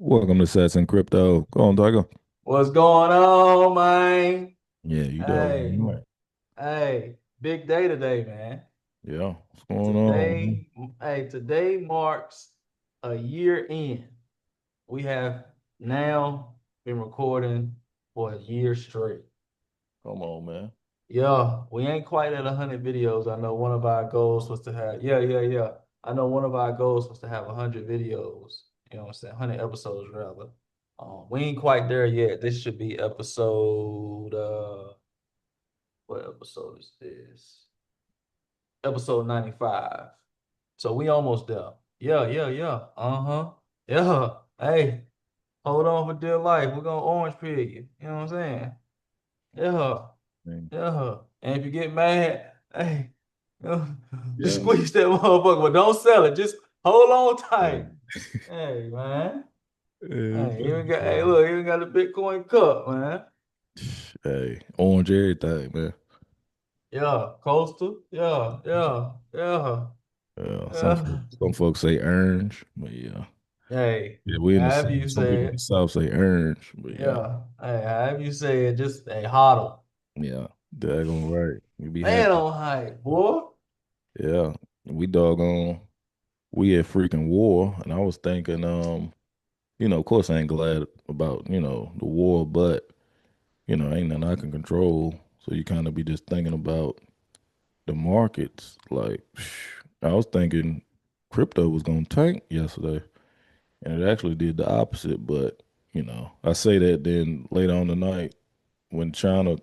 Welcome to Sets and Crypto. Go on, Tiger. What's going on, man? Yeah, you doggone Hey, right. hey, big day today, man. Yeah, what's going on? Today, today marks a year in. We have now been recording for a year straight. Come on, man. Yeah, we ain't quite at 100 videos. I know one of our goals was to have, yeah. I know one of our goals was to have 100 videos. You know what I'm saying? 100 episodes, rather. We ain't quite there yet. This should be episode, what episode is this? Episode 95. So we almost there. Yeah. Uh-huh. Yeah. Hey, hold on for dear life. We're gonna orange peel you. You know what I'm saying? Yeah. Man. Yeah. And if you get mad, hey, you know, just Yeah. squeeze that motherfucker, but don't sell it. Just hold on Hey, tight. Hey, man. it's Hey, even got hey, look, even got a Bitcoin cup, man. hey, orange everything, man. Yeah, coastal. Yeah. Yeah, Yeah. some folks say orange, but yeah. Hey, Yeah, we in the however South. you Some say people in the it. South say orange, but yeah. Yeah. Hey, however you say it, just a hodl. Yeah, daggone right. You be Man happy. on hype, boy. Yeah. We doggone we at freaking war. And I was thinking, of course I ain't glad about, the war, but ain't nothing I can control. So you kind of be just thinking about the markets. Like, I was thinking crypto was going to tank yesterday, and it actually did the opposite. But, I say that then later on tonight, when China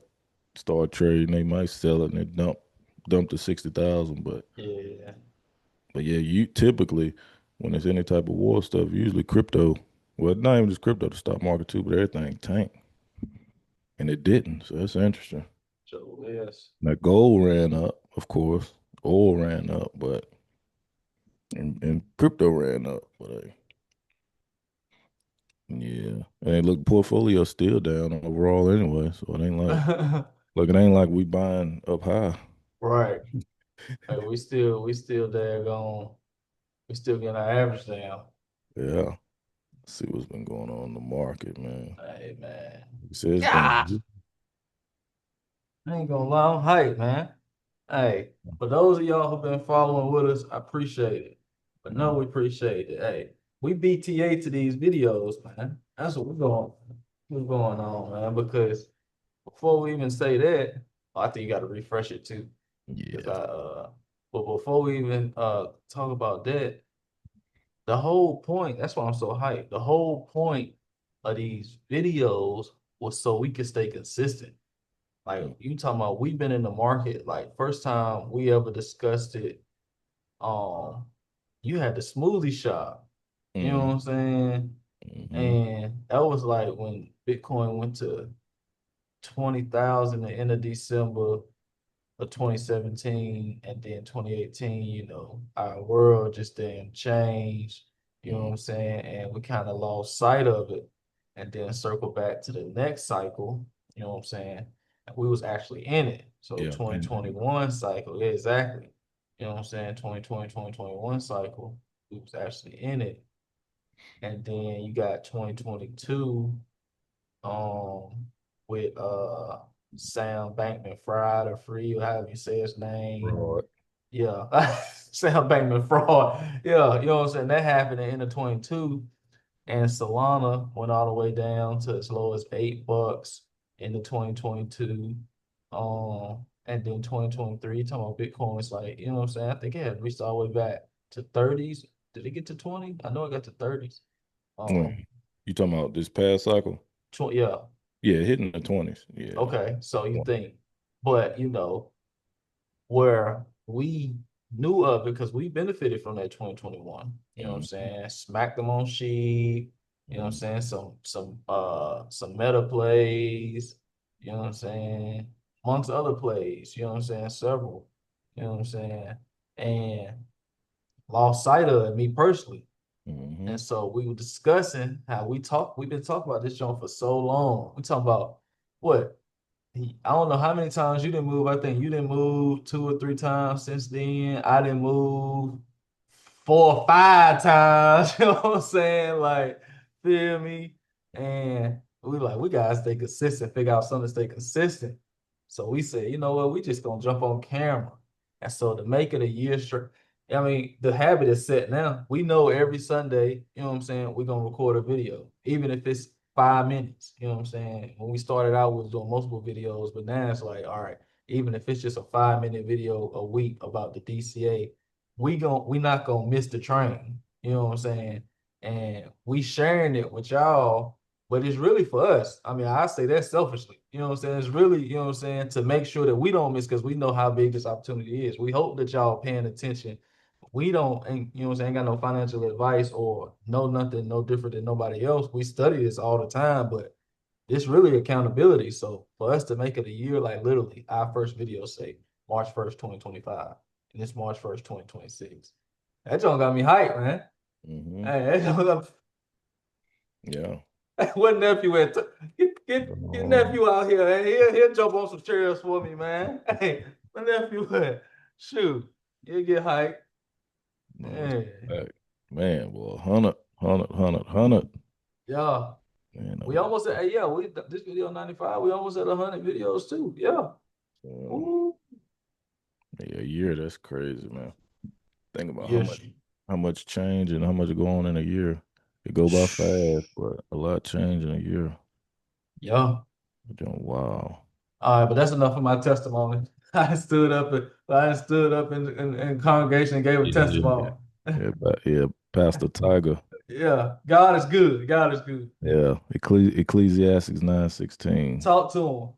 start trading, they might sell it and it dump to 60,000. Yeah. But yeah, you typically, when there's any type of war stuff, usually crypto, well, not even just crypto, the stock market too, but everything tank. And it didn't. So that's interesting. So yes. Now gold ran up, of course. Oil ran up, but and crypto ran up. But yeah, and look, portfolio still down overall anyway. So it ain't like look, it ain't like we buying up high. Right. Hey, we still there going. We still getting our average down. Yeah, see what's been going on in the market, man. Hey man. He said it's Yeah. been I ain't gonna lie, I'm hype, man. Hey, for those of y'all who've been following with us, I appreciate it. But no, we appreciate it. Hey, we BTA to these videos, man. That's what what's going on, man. Because before we even say that, I think you got to refresh it too. Because yeah, but before we even talk about that, the whole point, that's why I'm so hyped. The whole point of these videos was so we could stay consistent. Like you talking about, we've been in the market. Like first time we ever discussed it, um, you had the smoothie shop. You know what mm, I'm saying? hmm, And that was like when Bitcoin went to 20,000 at the end of December of 2017, and then 2018, our world just didn't change, you know what mm, I'm saying? And we kind of lost sight of it and then circle back to the next cycle, you know what I'm saying? And we was actually in it. So yeah, pandemic. 2021 cycle, yeah, exactly. You know what I'm saying? 2020, 2021 cycle, we was actually in it. And then you got 2022 um with Sam Bankman Fried or Free, or however you say his name. Right. Yeah. Sam Bankman Fraud. Yeah, you know what I'm saying? That happened in the end of 22. And Solana went all the way down to as low as $8 in the 2022. And then 2023, talking about Bitcoin, it's like, you know what I'm saying? I think it had reached all the way back to 30s. Did it get to 20? I know it got to 30s. Um, When you talking about this past cycle? yeah. Yeah, hitting the 20s. Yeah. Okay, so you think, but where we knew of it because we benefited from that 2021. You know what I'm Mhm. saying? Smacked them on sheep. You know what I'm Mhm. saying? Some meta plays. You know what I'm saying? Amongst other plays. You know what I'm saying? Several. You know what I'm saying? And lost sight of it, me personally. And Mhm. so we were discussing how we've been talking about this joint for so long. We talking about what? I don't know how many times you didn't move. I think you didn't move 2 or 3 times since then. I didn't move 4 or 5 times. You know what I'm saying? Like feel me? And we gotta stay consistent, figure out something to stay consistent. So we said, you know what, we just gonna jump on camera. And so to make it a year straight, I mean, the habit is set now. We know every Sunday, you know what I'm saying, we're gonna record a video, even if it's 5 minutes, you know what I'm saying? When we started out, we was doing multiple videos, but now it's like, all right, even if it's just a 5 minute video a week about the DCA, we not gonna miss the train. You know what I'm saying? And we sharing it with y'all, but it's really for us. I mean, I say that selfishly. You know what I'm saying? It's really, you know what I'm saying, to make sure that we don't miss because we know how big this opportunity is. We hope that y'all paying attention. We don't, ain't, you know what I'm saying, ain't got no financial advice or know nothing no different than nobody else. We study this all the time, but it's really accountability. So for us to make it a year, like literally, our first video say March 1st, 2025, and it's March 1st, 2026. That joint got me hyped, man. Hmm. Hey, that joint got Yeah. what nephew at? Get Um, nephew out here, man. He'll jump on some chairs for me, man. Hey, my nephew, shoot, he'll get hyped. no, that's Hey, a fact. Man, well, 100. yeah, Man, we almost at, hey, yeah, we this video 95, we almost at 100 videos too. Yeah. um, Ooh. yeah, a year, that's crazy, man. Think about Yes. how much change and how much go on in a year. It go by fast, but a lot change in a year. Yeah. Wow. All right, but that's enough of my testimony. I stood up in congregation and gave a Yeah. testimony. Yeah, Pastor Tiger. Yeah, God is good. God is good. Yeah, Ecclesiastes 9:16. Talk to him.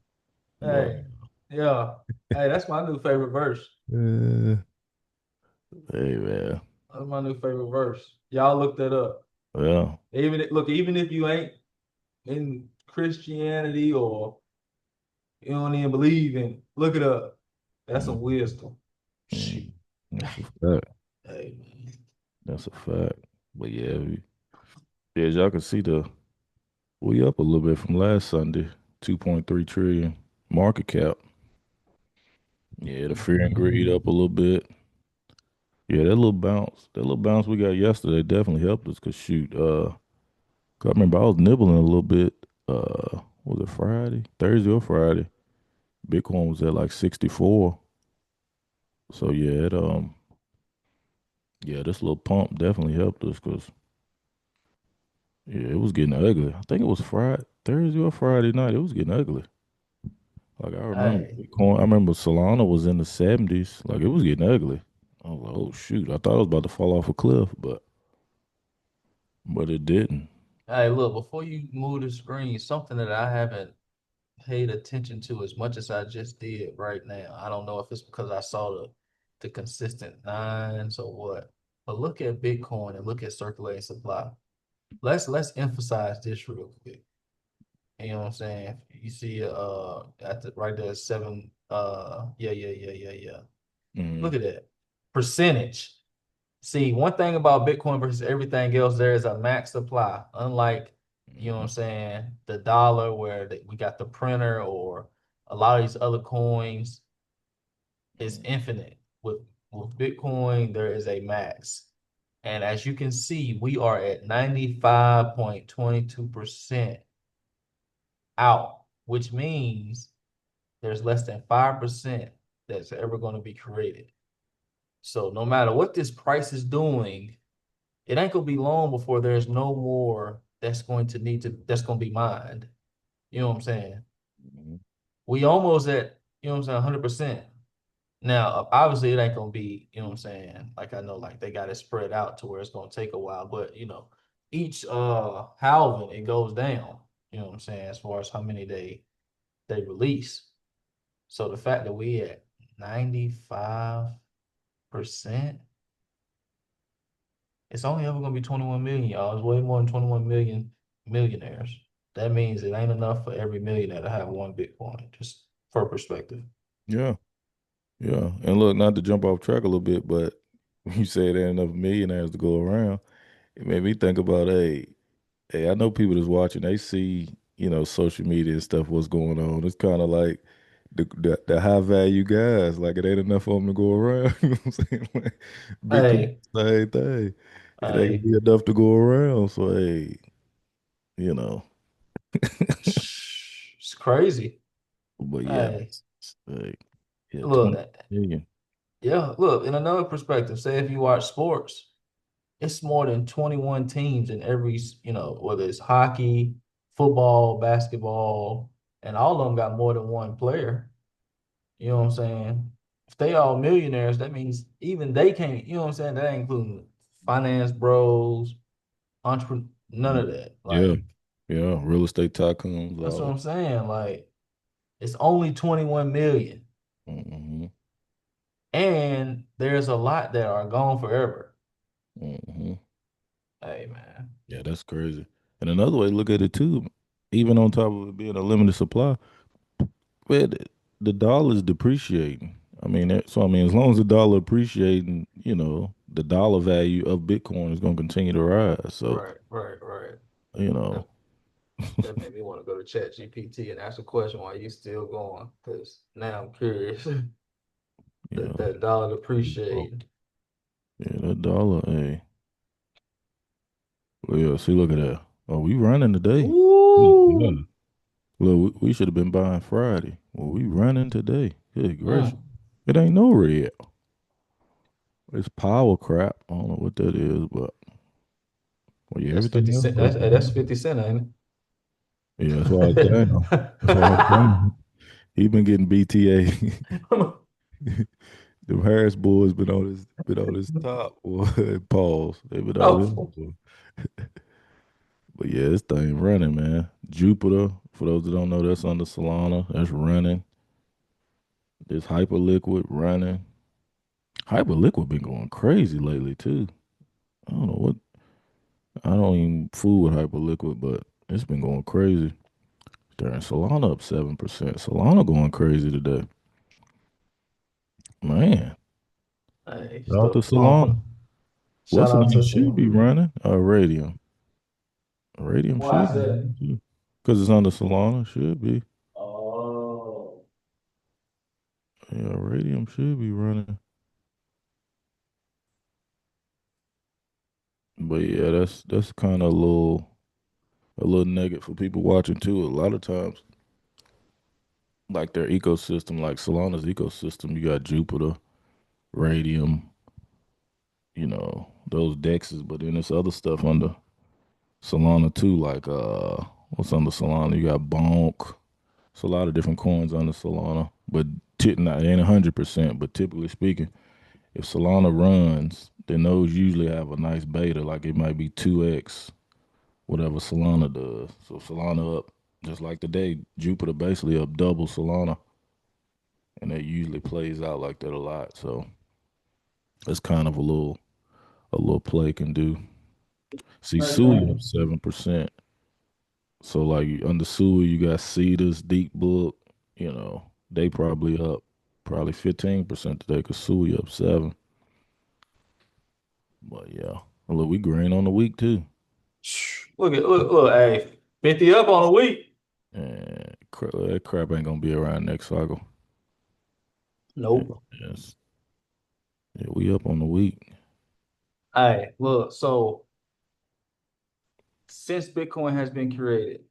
But Hey, yeah. Hey, that's my new favorite verse. hey man, That's my new favorite verse. Y'all look that up. yeah, Even if you ain't in Christianity or you don't even believe in it, look it up. That's some mm, wisdom. mm, Shit. that's a fact. Hey, man. That's a fact. But yeah, yeah, as y'all can see we up a little bit from last Sunday. 2.3 trillion market cap. Yeah, the fear and greed up a little bit. Yeah, that little bounce we got yesterday definitely helped us. Cause shoot, 'cause I remember I was nibbling a little bit. Was it Friday, Thursday or Friday? Bitcoin was at like 64. So yeah, yeah, this little pump definitely helped us. Cause yeah, it was getting ugly. I think it was Friday, Thursday or Friday night. It was getting ugly. Like I remember Hey, Bitcoin. I remember Solana was in the 70s. Like it was getting ugly. I was like, oh shoot! I thought I was about to fall off a cliff, but it didn't. hey, look, before you move the screen, something that I haven't paid attention to as much as I just did right now. I don't know if it's because I saw the consistent nines or what. But look at Bitcoin and look at circulating supply. Let's emphasize this real quick. You know what I'm saying? You see at the right there seven yeah. Mm-hmm. Look at that. Percentage. See, one thing about Bitcoin versus everything else, there is a max supply. Unlike, you know what I'm saying, the dollar where we got the printer or a lot of these other coins is infinite. With Bitcoin, there is a max. And as you can see, we are at 95.22% out, which means there's less than 5% that's ever going to be created. So no matter what this price is doing, it ain't gonna be long before there's no more that's gonna be mined. You know what I'm saying? Mm-hmm. We almost at, you know what I'm saying, 100%. Now, obviously, it ain't gonna be, you know what I'm saying. Like I know, like they got it spread out to where it's gonna take a while, but each halving it goes down. You know what I'm saying, as far as how many they release. So the fact that we at 95%, it's only ever gonna be 21 million, y'all. It's way more than 21 million millionaires. That means it ain't enough for every millionaire to have one Bitcoin, just for perspective. Yeah, yeah. And look, not to jump off track a little bit, but when you say there ain't enough millionaires to go around, it made me think about, hey, I know people that's watching, they see, social media and stuff, what's going on. It's kind of like the high value guys, like it ain't enough of them to go around. You know what I'm saying? Like, Bitcoin, Hey, same thing. It ain't gonna hey, be enough to go around. So, hey, you know. It's crazy. But yeah, Hey, like, yeah, look, 20 million. yeah, look, in another perspective, say if you watch sports, it's more than 21 teams in every, whether it's hockey, football, basketball, and all of them got more than one player. You know what I'm saying? If they all millionaires, that means even they can't, you know what I'm saying? That ain't including finance bros, entrepreneur, none of that. Yeah, Like, yeah, real estate tycoons, that's all what that. I'm saying. Like, it's only 21 million. Hmm. And there's a lot that are gone forever. Hmm. Hey man. Yeah, that's crazy. And another way to look at it too, even on top of it being a limited supply, man, the dollar's depreciating. I mean, so I mean, as long as the dollar appreciating, the dollar value of Bitcoin is going to continue to rise. So, Right, right, right. you That, know, that made me want to go to Chat GPT and ask a question while you still going. Because now I'm curious. yeah, that dollar oh, appreciating. yeah, that dollar, hey, well, yeah, see, look at that. Oh, we running today. Yeah. Ooh. Look, we should have been buying Friday. Well, we running today. Good gracious. Mm. It ain't no red. It's power crap. I don't know what that is, but well, yeah, That's everything 50 else cent. up. That's 50 cent, ain't Yeah, that's why I was saying. That's why I was it? saying. He been getting BTA. The Harris boys been on his top. Boy. Pause. They been on his. Oh, Boy. But yeah, this thing running, man. Jupiter, for those that don't know, that's under Solana. That's running. This Hyperliquid running. Hyperliquid been going crazy lately too. I don't know what. I don't even fool with Hyperliquid, but it's been going crazy. Darn, Solana up 7%. Solana going crazy today. Man, hey, shout out to stuff Solana. flowing. Shout What's the out name? to Should be some. running. Radium. Radium Why should is be that? running too. Because it's under Solana. Should be. Oh, Yeah, Radium should be running. But yeah, that's kind of a little negative for people watching too. A lot of times, like their ecosystem, like Solana's ecosystem, you got Jupiter, Radium, those dexes, but then there's other stuff under Solana too, like what's under Solana? You got Bonk. It's a lot of different coins under Solana, but not it ain't 100%. But typically speaking, if Solana runs, then those usually have a nice beta, like it might be 2x whatever Solana does. So Solana up, just like today, Jupiter basically up double Solana, and it usually plays out like that a lot. So it's kind of a little play can do. See, right, Sui up man. 7%. So like under Sui, you got Cetus, Deep Book, they probably up probably 15% today because Sui up 7. But yeah. Look, we green on the week too. Look, hey, 50 up on a week. And that crap ain't gonna be around next cycle. Yeah, Nope. yes. Yeah, we up on the week. Hey, look, so since Bitcoin has been created,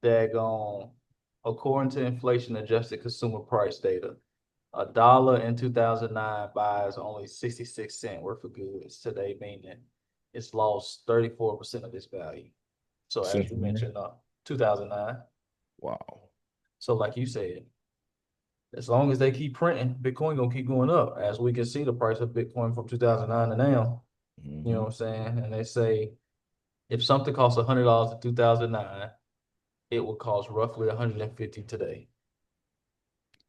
daggone, according to inflation adjusted consumer price data, a dollar in 2009 buys only 66 cents worth of goods today, meaning it's lost 34% of its value. So as Since you when? mentioned, 2009. Wow. So like you said, as long as they keep printing, Bitcoin gonna keep going up. As we can see, the price of Bitcoin from 2009 to now, you know Mm-hmm. what I'm saying? And they say if something costs $100 in 2009, it will cost roughly 150 today.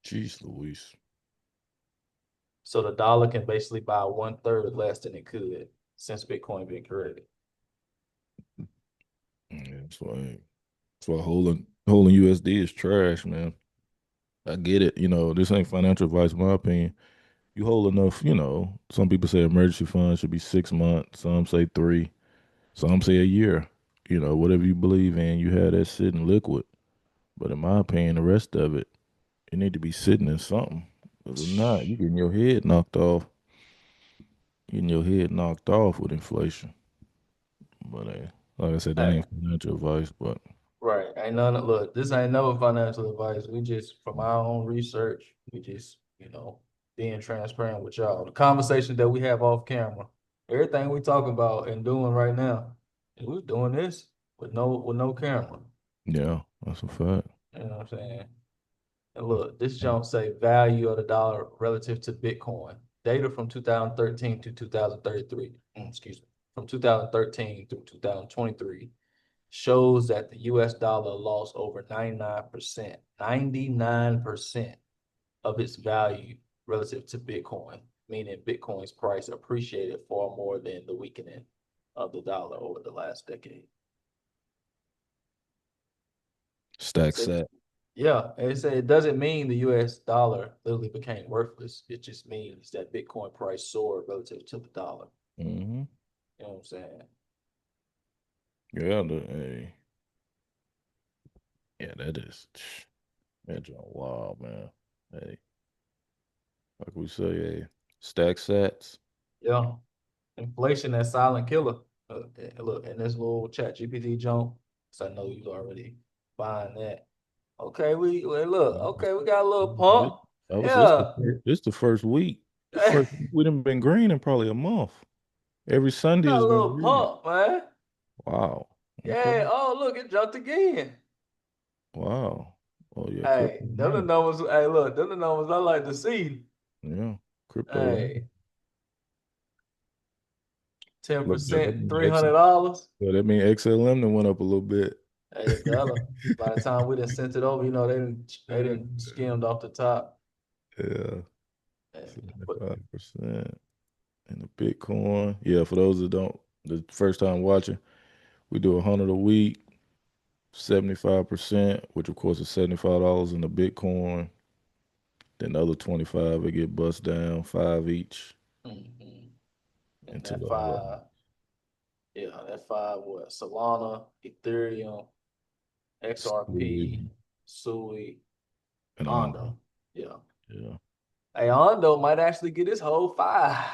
Jeez Louise. So the dollar can basically buy one third less than it could since Bitcoin been created. Yeah, that's why holding USD is trash, man. I get it. This ain't financial advice, in my opinion. You hold enough, some people say emergency funds should be 6 months, some say 3, some say a year. Whatever you believe in, you have that sitting liquid. But in my opinion, the rest of it need to be sitting in something. Because if not, you getting your head knocked off. Getting your head knocked off with inflation. But hey. Like I said, that Hey, ain't financial advice, but right. Ain't none of look, this ain't no financial advice. We just from our own research, we just, being transparent with y'all. The conversation that we have off camera, everything we talk about and doing right now, and we're doing this with no camera. yeah, that's a fact. You know what I'm saying? And That's look, this a fact. jump say value of the dollar relative to Bitcoin. Data from 2013 to 2033, excuse me, from 2013 through 2023 shows that the US dollar lost over 99% of its value relative to Bitcoin, meaning Bitcoin's price appreciated far more than the weakening of the dollar over the last decade. Stack So, set. yeah, and it said it doesn't mean the US dollar literally became worthless. It just means that Bitcoin price soared relative to the dollar. Mm-hmm. You know what I'm saying? Yeah, hey, yeah, that is that's wild, man. Hey, like we say, hey, stack sats. Yeah. Inflation, that silent killer. Look, in this little chat GPT jump, so I know you already buying that. Okay, look, okay, we got a little This, pump. I was Yeah. this the first week. This first week we done been green in probably a month. Every Sunday Got a has been little green. pump, man. Wow. Okay. Yeah. Oh, look, it jumped again. Wow. Oh yeah, crypto Hey, them the running. numbers. Hey, look, them the numbers I like to see. Yeah, crypto running. Hey, ten Look, that percent, mean X. $300. Well, that mean XLM then went up a little bit. Hey, it better. By the time we done sent it over, they didn't skimmed off the top. Yeah, But 75%. And the Bitcoin. Yeah, for those that don't, the first time watching, we do 100 a week, 75%, which of course is $75 in the Bitcoin. Then the other 25 it get bust down, five each mhm. And into that the five, yeah, that five what? Solana, Ethereum, XRP, Sui Sui, and Ondo. Ondo. Yeah. Yeah. Hey, Ondo might actually get his whole five.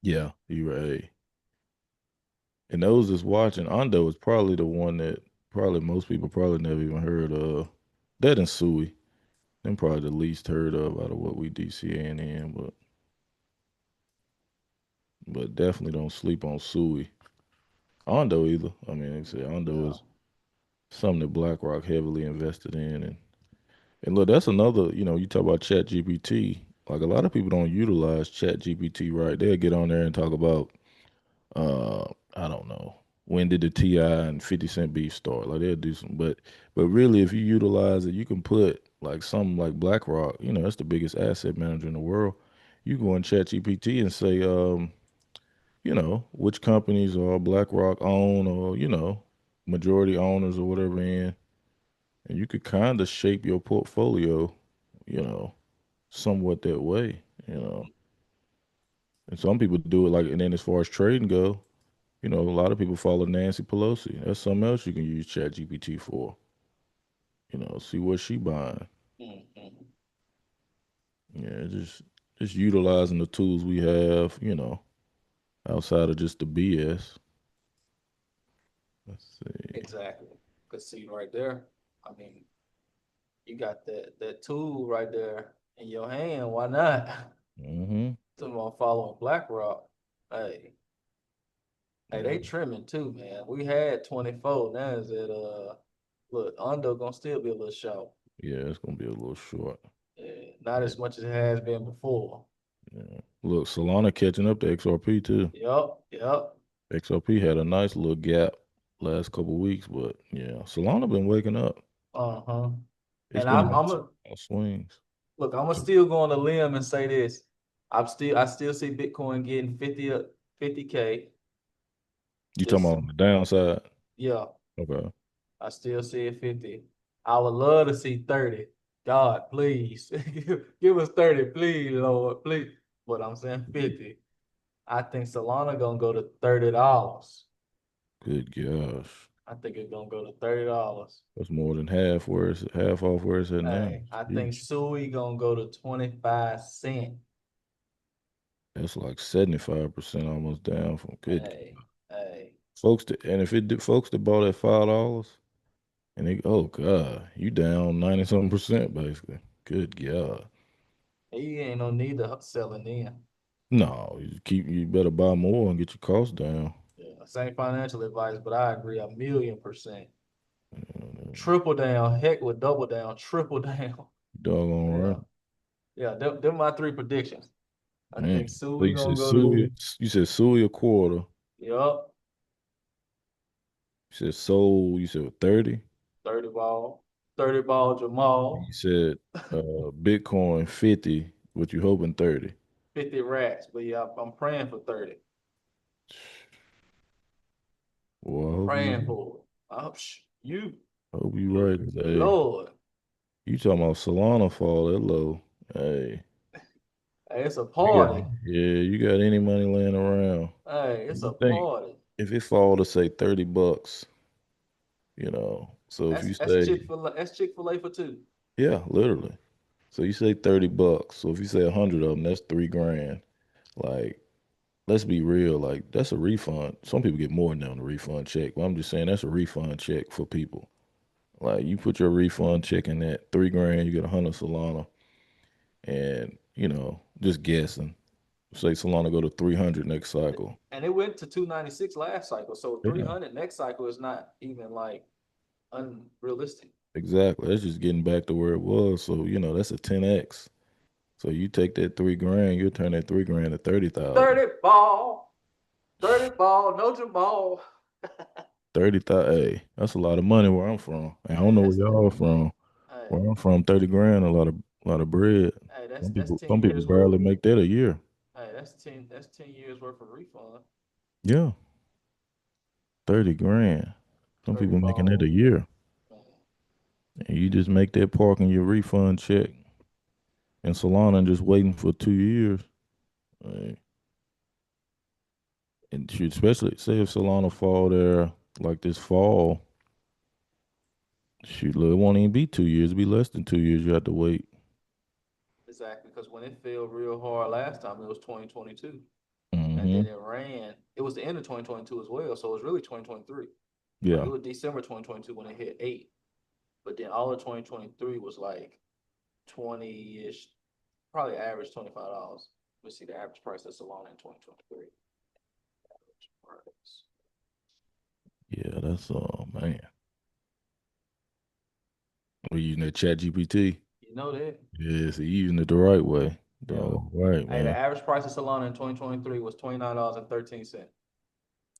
Yeah, you right. And those that's watching, Ondo is probably the one that probably most people probably never even heard of. That and Sui. Them probably the least heard of out of what we DCAing in, but definitely don't sleep on Sui. Ondo either. I mean, like I say Ondo Yeah. is something that BlackRock heavily invested in, and look, that's another. You talk about Chat GPT. Like a lot of people don't utilize Chat GPT right. They'll get on there and talk about uh, I don't know. When did the T.I. and 50 Cent beef start? Like they'll do some, but really, if you utilize it, you can put like something like BlackRock. That's the biggest asset manager in the world. You go on ChatGPT and say, which companies are BlackRock own or majority owners or whatever and you could kind of shape your portfolio, you know, somewhat that way. You know, Mhm. and some people do it like, and then as far as trading go. A lot of people follow Nancy Pelosi. That's something else you can use ChatGPT for. See what she buying. Mhm. Yeah, just utilizing the tools we have, outside of just the BS. Let's see. Exactly. Cause see right there, I mean, you got that tool right there in your hand. Why not? Mm-hmm. Someone following BlackRock. Hey, hey, Yeah, they trimming too, man. We had 24. Now is it look, Undo gonna still be a little short. yeah, it's gonna be a little short. Yeah, not Yeah, as much as it has been before. yeah. Look, Solana catching up to XRP too. Yep, yep. XRP had a nice little gap last couple weeks, but yeah, Solana been waking up. Uh-huh. It's And been I'm on I'm a swings. look, I'm gonna still go on a limb and say this. I still see Bitcoin getting 50K. You talking Just about on the downside? yeah, Okay. I still see it 50. I would love to see 30. God, please. Give us 30, please, Lord, please. But I'm saying 50. I think Solana gonna go to $30. Good gosh. I think it's gonna go to $30. That's more than half off where it's at now. Hey, I think Jeez. Sui gonna go to 25 cent. That's like 75% almost down from good. Hey, hey. And if it did folks that bought at $5 and they, oh God, you down 90 something percent basically. Good God. He ain't no need to sell it in. No, you better buy more and get your costs down. Yeah, same financial advice, but I agree 1,000,000%. Uh, Triple down, heck with double down, triple down. Doggone Yeah, right. yeah. Them my three predictions. I think Man. So Suey you gonna said go to. Suey a quarter. Yup, You said Soul, you said 30. 30 ball, 30 ball You Jamal, said Bitcoin 50, what you hoping 30. 50 racks. But yeah, I'm praying for 30. Well, Praying for it. You, I hope you right. 'Cause, hey, Lord, you talking about Solana fall that low. Hey, hey, it's a you got party. you got any money laying around. Hey, it's a You think party. if it fall to say $30, so if That's you that's say, Chick-fil-A. That's Chick-fil-A for two. yeah, literally. So you say $30. So if you say 100 of them, that's 3 grand. Like, let's be real. Like, that's a refund. Some people get more than that on a refund check. But I'm just saying that's a refund check for people. Like, you put your refund check in that 3 grand, you get 100 Solana. And, just guessing. Say Solana go to 300 next cycle. And it went to 296 last cycle. So Yeah, 300 next cycle is not even like unrealistic. exactly. That's just getting back to where it was. So, that's a 10x. So you take that 3 grand, you'll turn that 3 grand to 30,000. 30 ball, 30 ball, no Jamal. 30,000. Hey, that's a lot of money where I'm from. And I don't Hey, know where y'all from. hey, Where I'm from, 30 grand, a lot of bread. hey, that's Some that's people, 10 some people years worth. barely make that a year. Hey, that's 10 years worth of refund. Yeah, 30 grand. Some 30 people making that a ball. year. Man. And you just make that park in your refund check in Solana and just waiting for 2 years. Hey, and shoot, especially say if Solana fall there like this fall, shoot, look, it won't even be 2 years. It'll be less than 2 years. You have to wait. Exactly, because when it fell real hard last time, it was 2022. And Hmm. then it ran. It was the end of 2022 as well. So it was really 2023. Like it Yeah. was December 2022 when it hit 8. But then all of 2023 was like 20-ish, probably average $25. Let's see the average price of Solana in 2023. Average price. Yeah, that's man. We using that chat GPT. You know that? Yeah, so you using it the right way. Yeah. Dog, right, Hey, the man. average price of Solana in 2023 was $29.13. And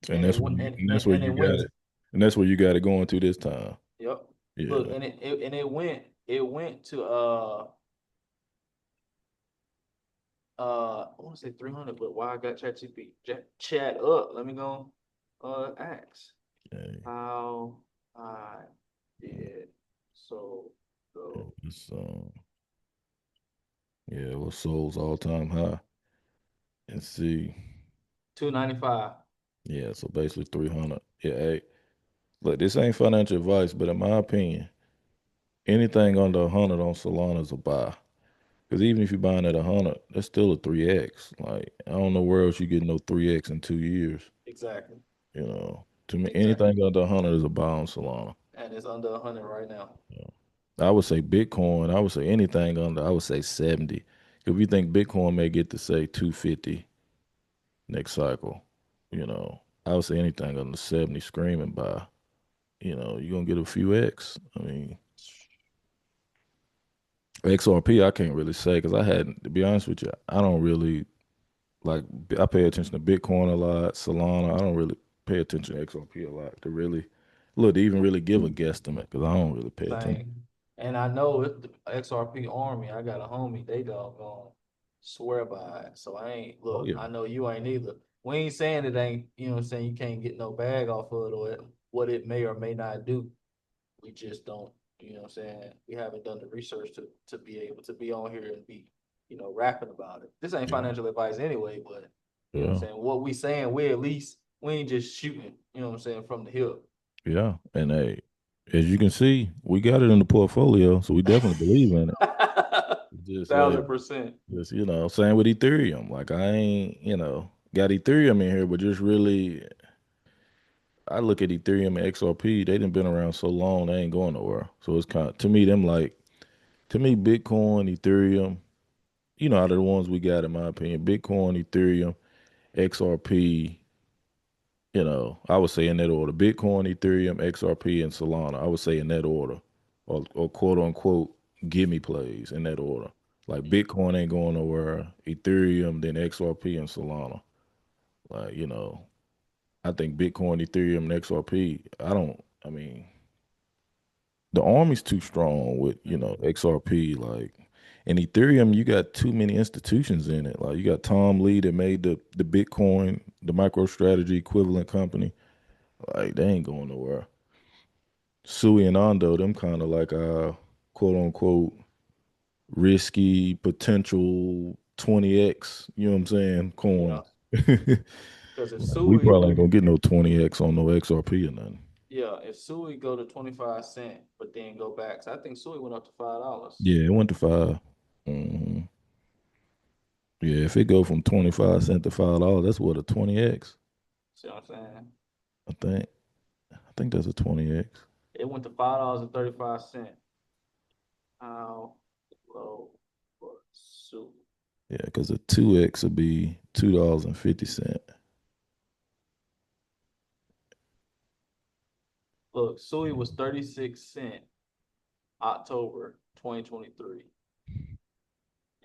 And it that's where went you and, and and, that's where and you it got went. it. And that's where you got it going to this time. Yep. Look, Yeah. and it went to I want to say 300, but why I got chat up? Let me go ask Yeah. how I did so go It's yeah, it was Soul's all time high. And see, 295. yeah, so basically 300. Yeah, hey, look, this ain't financial advice, but in my opinion, anything under 100 on Solana is a buy. Because even if you're buying at 100, that's still a 3x. Like, I don't know where else you get no 3x in 2 years. Exactly. To me, Exactly. anything under 100 is a buy on Solana. And it's under 100 right now. Yeah. I would say Bitcoin. I would say anything under. I would say 70. If you think Bitcoin may get to say 250 next cycle, I would say anything under 70 screaming by. You're gonna get a few X. I mean, XRP, I can't really say because to be honest with you, I don't really like. I pay attention to Bitcoin a lot, Solana. I don't really pay attention to XRP a lot to really look to even really give a guesstimate because I don't really pay attention. Same. And I know it's the XRP Army. I got a homie, they doggone swear by it. So I ain't, Oh look, yeah, I know you ain't either. We ain't saying it ain't, what I'm saying, you can't get no bag off of it or what it may or may not do. We just don't, what I'm saying? We haven't done the research to be able to be on here and be, rapping about it. This ain't yeah, financial advice anyway, but what I'm yeah. saying? What we saying, we at least we ain't just shooting, what I'm saying, from the hip. Yeah, and hey, as you can see, we got it in the portfolio, so we definitely believe in it. Just like, 1,000%. just same with Ethereum. Like I ain't, got Ethereum in here, but just really, I look at Ethereum and XRP, they done been around so long, they ain't going nowhere. So it's kind of, to me, them like, to me, Bitcoin, Ethereum, out of the ones we got, in my opinion, Bitcoin, Ethereum, XRP, I would say in that order. Bitcoin, Ethereum, XRP, and Solana. I would say in that order. Or quote unquote, gimme plays in that order. Like Bitcoin ain't going nowhere. Ethereum, then XRP and Solana. Like, I think Bitcoin, Ethereum, and XRP, I mean, the army's too strong with, XRP. Like, and Ethereum, you got too many institutions in it. Like, you got Tom Lee that made the Bitcoin, the MicroStrategy equivalent company. Like, they ain't going nowhere. Sui and Ando, them kind of like quote unquote risky potential 20x, you know what I'm saying, Yeah, coin. because if We Sui, probably ain't gonna get no 20x on no XRP or nothing. yeah, if Sui go to 25 cent, but then go back, so I think Sui went up to $5. Yeah, it went to 5. Hmm. Yeah, if it go from 25 cents to $5, that's what, a 20x. See what I'm saying? I think. I think that's a 20x. It went to $5.35. How low was Sui? Yeah, because a 2x would be $2.50. Look, Sui was 36 cent October 2023,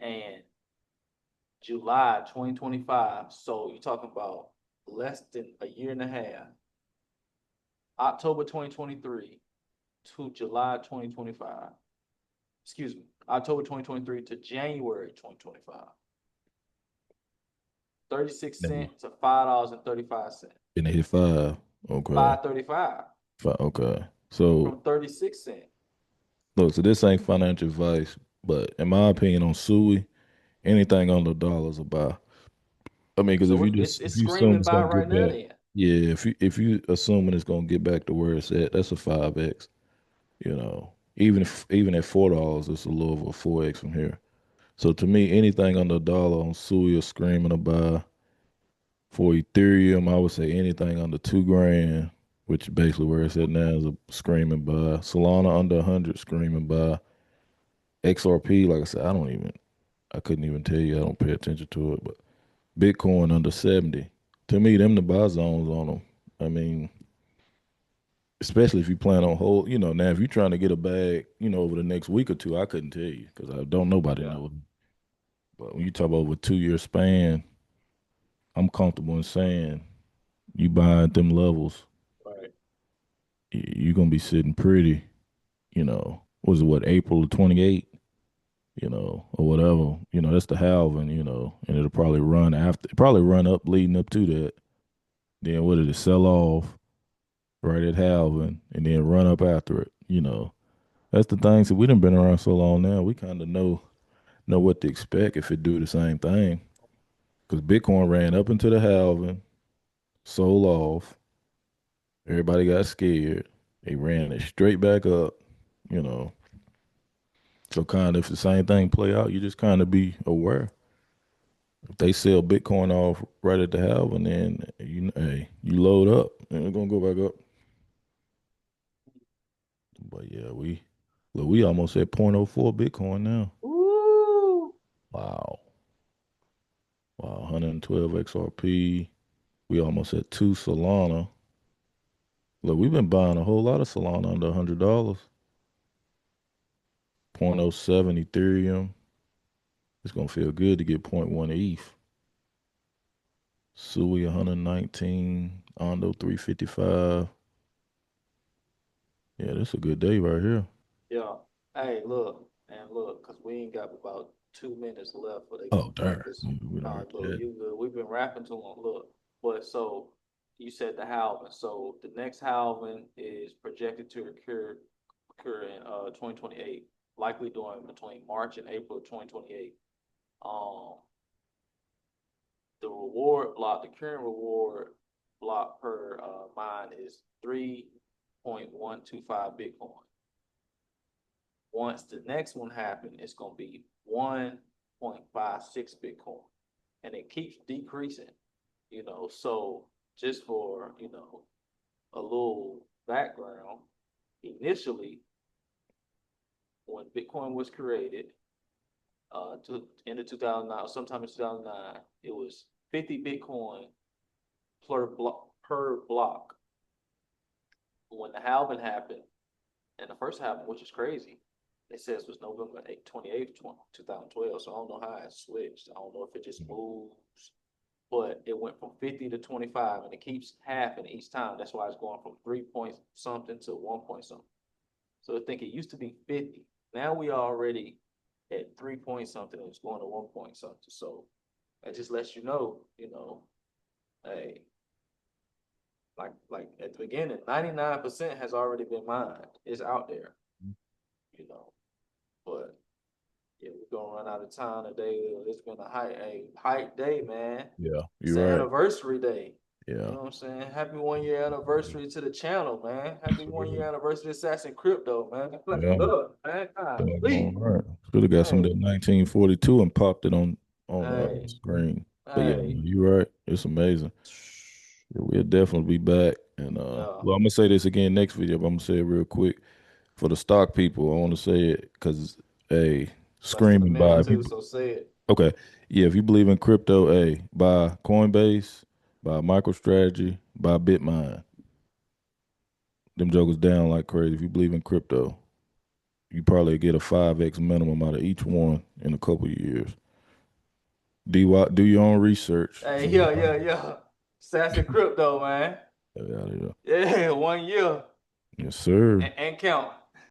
and July 2025. So you're talking about less than a year and a half. October 2023 to July 2025. Excuse me, October 2023 to January 2025. 36 And cent to $5.35. it hit 5. Okay. 5.35 Five, okay. So from 36 cent. look, so this ain't financial advice, but in my opinion on Sui, anything under a dollar is a buy. I mean, because if So you it's just it's if you assume screaming it's by gonna right get now back, then. yeah, if you assuming it's gonna get back to where it's at, that's a 5x. Even at $4, it's a little over a 4x from here. So to me, anything under a dollar on Sui is screaming a buy. For Ethereum, I would say anything under 2 grand, which is basically where it's at now, is a screaming buy. Solana under 100, screaming buy. XRP, like I said, I couldn't even tell you. I don't pay attention to it, but Bitcoin under 70. To me, them the buy zones on them. I mean, especially if you plan on hold, now if you're trying to get a bag, over the next week or two, I couldn't tell you because I don't nobody Yeah, know. But when you talk about over a 2 year span, I'm comfortable in saying you buy at them levels, right. you're gonna be sitting pretty, was it what, April of 28, or whatever. That's the halving, and it'll probably run up leading up to that. Then what did it sell off right at halving and then run up after it, That's the thing. So we done been around so long now, we kind of know what to expect if it do the same thing. Because Bitcoin ran up into the halving, sold off, everybody got scared. They ran it straight back up, you know. So kind of if the same thing play out, you just kind of be aware. If they sell Bitcoin off right at the halving, then hey, you load up and it's gonna go back up. But yeah, we almost at point oh 0.04 Bitcoin now. Ooh. Wow. Wow, 112 XRP. We almost at 2 Solana. Look, we've been buying a whole lot of Solana under $100. Point oh 0.07 Ethereum. It's gonna feel good to get point 0.1 ETH. Sui 119, Ondo 355. Yeah, that's a good day right here. Yeah. Hey, look, because we ain't got about 2 minutes left for they gonna Oh, cut darn. this. We All don't right, look, chat. you good. We've been rapping too long. Look, but so you said the halving. So the next halving is projected to occur in 2028, likely during between March and April of 2028. Um, the reward block, the current reward block per mine is 3.125 Bitcoin. Once the next one happens, it's gonna be 1.56 Bitcoin. And it keeps decreasing, So just for, a little background. Initially, when Bitcoin was created, in the 2009, sometime in 2009, it was 50 Bitcoin per block. When the halving happened, and the first halving, which is crazy, it says was November 28th, 2012. So I don't know how it switched. I don't know if it just moves, but it went from 50 to 25, and it keeps halving each time. That's why it's going from 3 point something to 1 point something. So I think it used to be 50. Now we are already at 3 point something, and it's going to 1 point something. So that just lets you know, hey, like at the beginning, 99% has already been mined. It's out there, you know. But yeah, we're gonna run out of time today. It's been a hype day, man. Yeah, It's you're the right. anniversary day. You Yeah. know what I'm saying? Happy 1 year anniversary to the channel, man. Happy 1 year anniversary to Assassin Crypto, man. Let's Yeah. look, man. All Golly. right. Should have got some of Hey, that 1942 and popped it on hey, screen. But yeah, hey. you're right. It's amazing. Yeah, we'll definitely be back. And Yeah. well, I'm gonna say this again next video, but I'm gonna say it real quick for the stock people. I want to say it because, hey, Less than a screaming minute buy. If you too, so say it. okay, yeah, if you believe in crypto, hey, buy Coinbase, buy MicroStrategy, buy Bitmine. Them jokers down like crazy. If you believe in crypto, you probably get a 5x minimum out of each one in a couple of years. Do your own research. Hey, yeah, yeah, yeah. Assassin Crypto, man. Get out of here. Yeah, 1 year Yes, sir. and count.